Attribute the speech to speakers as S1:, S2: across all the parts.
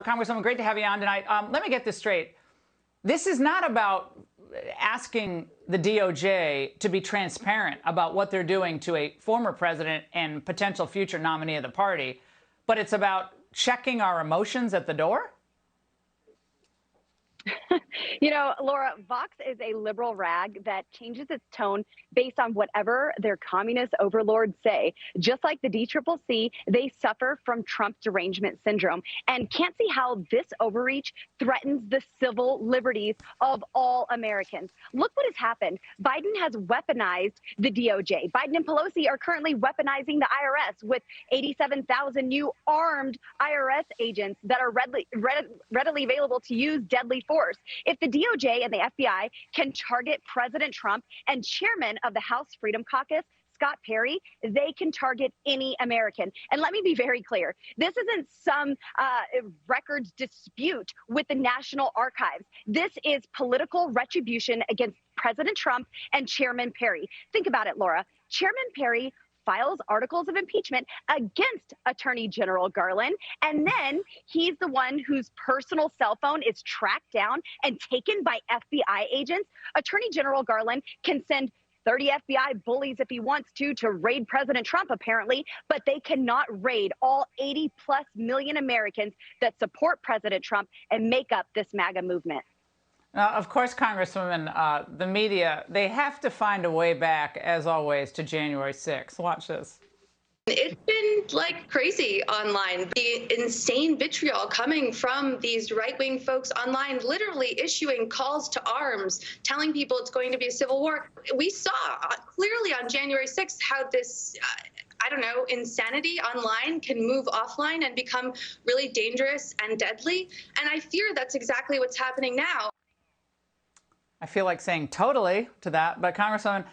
S1: Congresswoman, great to have you on tonight. Let me get this straight. This is not about asking the DOJ to be transparent about what they're doing to a former president and potential future nominee of the party, but it's about checking our emotions at the door?
S2: You know, Laura, Vox is a liberal rag that changes its tone based on whatever their communist overlords say. Just like the DCCC, they suffer from Trump derangement syndrome and can't see how this overreach threatens the civil liberties of all Americans. Look what has happened. Biden has weaponized the DOJ. Biden and Pelosi are currently weaponizing the IRS with 87,000 new armed IRS agents that are readily available to use deadly force. If the DOJ and the FBI can target President Trump and chairman of the House Freedom Caucus, Scott Perry, they can target any American. And let me be very clear. This isn't some records dispute with the National Archives. This is political retribution against President Trump and Chairman Perry. Think about it, Laura. Chairman Perry files articles of impeachment against Attorney General Garland, and then he's the one whose personal cell phone is tracked down and taken by FBI agents. Attorney General Garland can send 30 FBI bullies if he wants to raid President Trump, apparently, but they cannot raid all 80+ million Americans that support President Trump and make up this MAGA movement.
S1: Of course, Congresswoman, the media, they have to find a way back, as always, to January 6th. Watch this.
S3: It's been like crazy online. The insane vitriol coming from these right-wing folks online, literally issuing calls to arms, telling people it's going to be a civil war. We saw clearly on January 6th how this I don't know, insanity online can move offline and become really dangerous and deadly. And I fear that's exactly what's happening now.
S1: I feel like saying totally to that, but Congresswoman,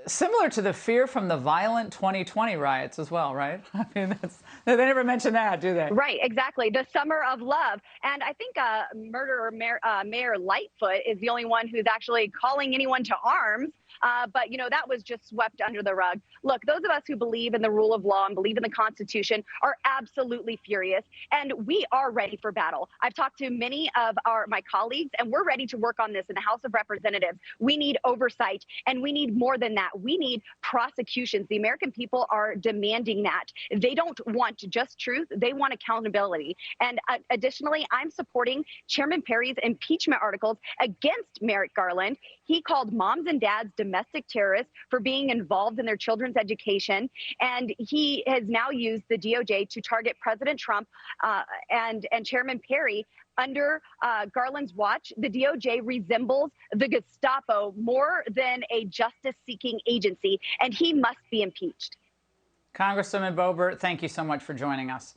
S1: similar to the fear from the violent 2020 riots as well, right? I mean, they never mention that, do they?
S2: Right, exactly. The summer of love. And I think murderer Mayor Lightfoot is the only one who's actually calling anyone to arms. But, you know, that was just swept under the rug. Look, those of us who believe in the rule of law and believe in the Constitution are absolutely furious, and we are ready for battle. I've talked to many of my colleagues, and we're ready to work on this in the House of Representatives. We need oversight, and we need more than that. We need prosecutions. The American people are demanding that. They don't want just truth. They want accountability. And additionally, I'm supporting Chairman Perry's impeachment articles against Merrick Garland. He called moms and dads domestic terrorists for being involved in their children's education. And he has now used the DOJ to target President Trump and Chairman Perry. Under Garland's watch, the DOJ resembles the Gestapo more than a justice-seeking agency, and he must be impeached.
S1: Congresswoman Boebert, thank you so much for joining us.